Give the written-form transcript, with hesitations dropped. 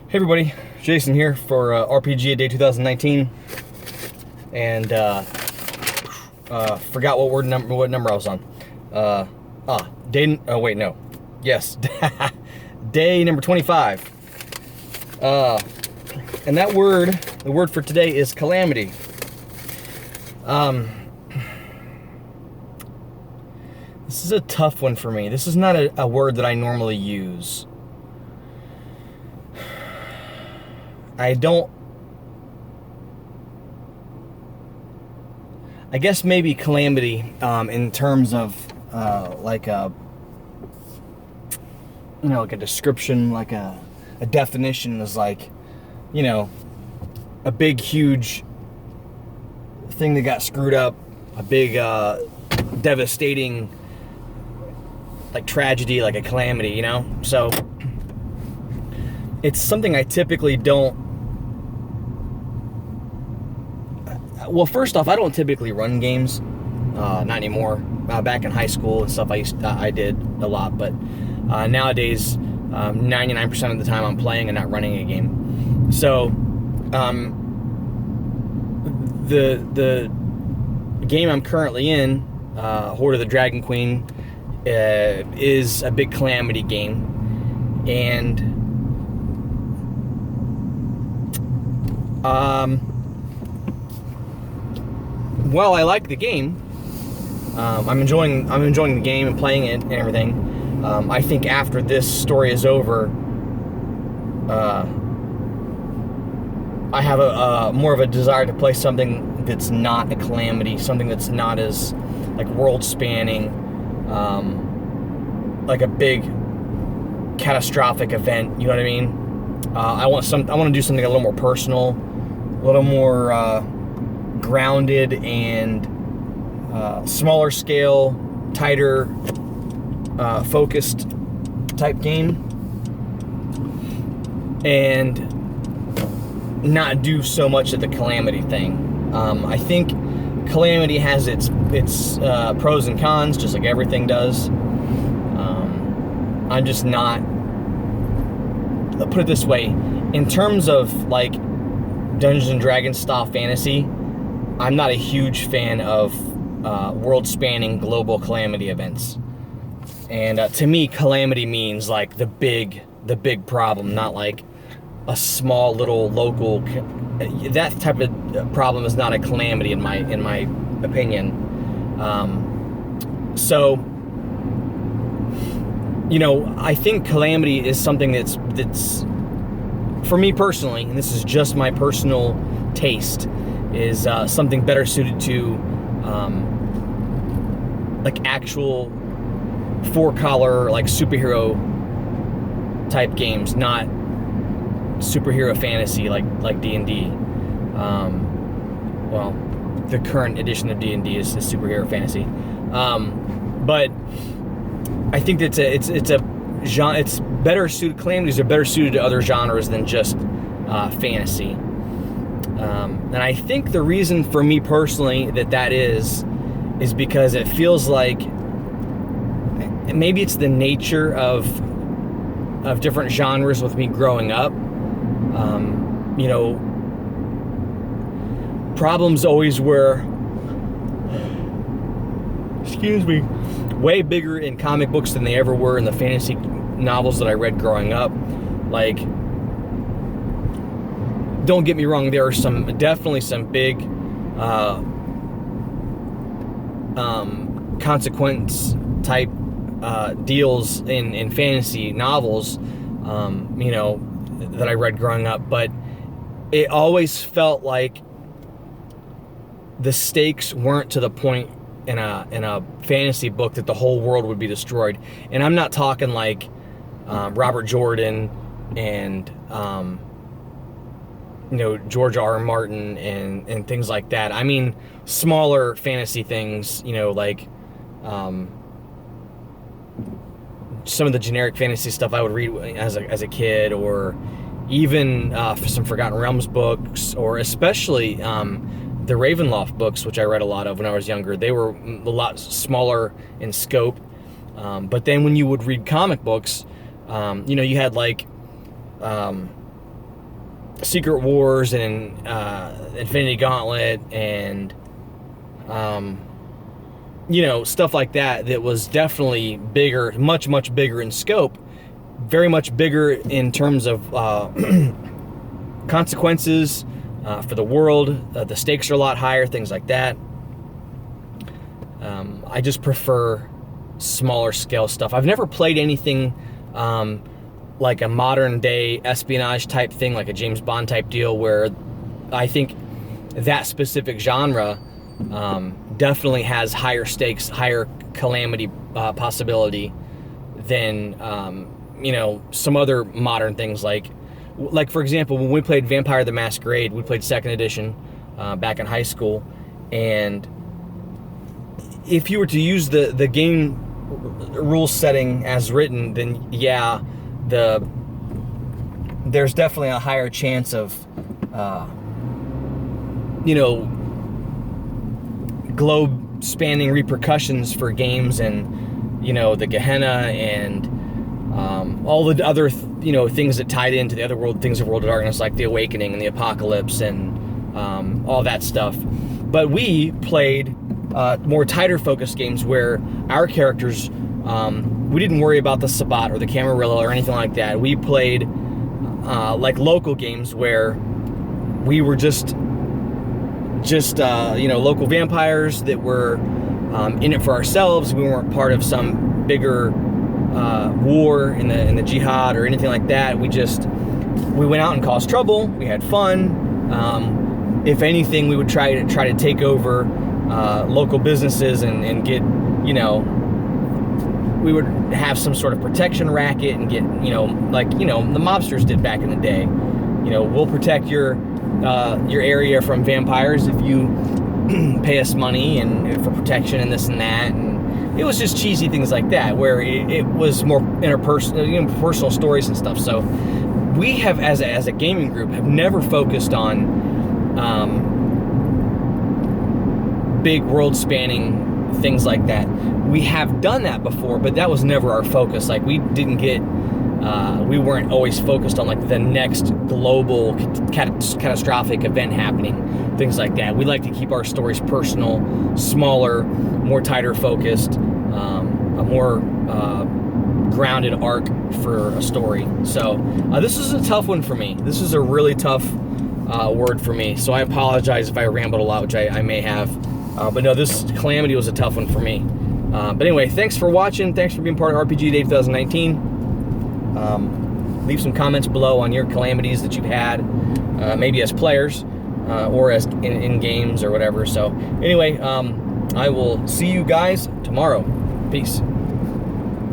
Hey everybody, Jason here for RPG A Day 2019, and forgot what number I was on. Day. Oh wait, no. Yes, day number 25. And the word for today is calamity. This is a tough one for me. This is not a word that I normally use. I guess maybe calamity, in terms of like a description, like a definition is like, a big huge thing that got screwed up, a big devastating like tragedy, like a calamity, so it's something I typically don't. Well, first off, I don't typically run games, not anymore. Back in high school and stuff, I did a lot, but nowadays, 99% of the time I'm playing and not running a game. So, the game I'm currently in, Hoard of the Dragon Queen, is a big calamity game, and while I like the game, I'm enjoying the game and playing it and everything. I think after this story is over, I have a more of a desire to play something that's not a calamity, something that's not as like world spanning, like a big catastrophic event. You know what I mean? I want to do something a little more personal, a little more grounded and smaller scale, tighter, focused type game, and not do so much of the calamity thing. I think calamity has its pros and cons, just like everything does. I'm just not. Put it this way, in terms of like Dungeons and Dragons style fantasy, I'm not a huge fan of world-spanning global calamity events. And to me, calamity means like the big problem, not like a small little local. That type of problem is not a calamity in my opinion. So, I think calamity is something that's for me personally, and this is just my personal taste, is something better suited to like actual four-color, like superhero type games, not superhero fantasy like D&D. Well, the current edition of D&D is superhero fantasy, but I think that it's a genre. It's better suited. Calamities are better suited to other genres than just fantasy. And I think the reason for me personally that is because it feels like maybe it's the nature of different genres with me growing up. Problems always were, way bigger in comic books than they ever were in the fantasy novels that I read growing up. Like, don't get me wrong, there are definitely some big consequence type deals in fantasy novels, that I read growing up, but it always felt like the stakes weren't to the point in a fantasy book that the whole world would be destroyed. And I'm not talking like Robert Jordan and George R. R. Martin and things like that. I mean smaller fantasy things, like some of the generic fantasy stuff I would read as a kid, or even some Forgotten Realms books, or especially the Ravenloft books, which I read a lot of when I was younger. They were a lot smaller in scope, but then when you would read comic books, you had like Secret Wars and Infinity Gauntlet and stuff like that was definitely bigger, much bigger in scope, very much bigger in terms of consequences for the world. The stakes are a lot higher, things like that. I just prefer smaller scale stuff. I've never played anything like a modern day espionage type thing, like a James Bond type deal, where I think that specific genre definitely has higher stakes, higher calamity possibility than some other modern things, like for example, when we played Vampire the Masquerade, we played 2nd edition back in high school, and if you were to use the game rule setting as written, then yeah, there's definitely a higher chance of globe spanning repercussions for games, and the Gehenna and all the other things that tied into the other world things of World of Darkness, like the Awakening and the Apocalypse and all that stuff. But we played more tighter focused games where our characters, we didn't worry about the Sabbat or the Camarilla or anything like that. We played like local games where we were just local vampires that were in it for ourselves. We weren't part of some bigger war in the jihad or anything like that. We went out and caused trouble. We had fun. If anything, we would try to take over local businesses and get, we would have some sort of protection racket and get, like the mobsters did back in the day. We'll protect your area from vampires if you pay us money and for protection and this and that. And it was just cheesy things like that, where it was more interpersonal, personal stories and stuff. So we have, as a gaming group, have never focused on big world-spanning things like that. We have done that before, but that was never our focus. Like, we weren't always focused on like the next global catastrophic event happening, things like that. We like to keep our stories personal, smaller, more tighter focused, a more grounded arc for a story. So this is a tough one for me. This is a really tough word for me. So I apologize if I rambled a lot, which I may have. But no, this Calamity was a tough one for me. But anyway, thanks for watching. Thanks for being part of RPG Day 2019. Leave some comments below on your calamities that you've had, maybe as players or as in games or whatever. So anyway, I will see you guys tomorrow. Peace.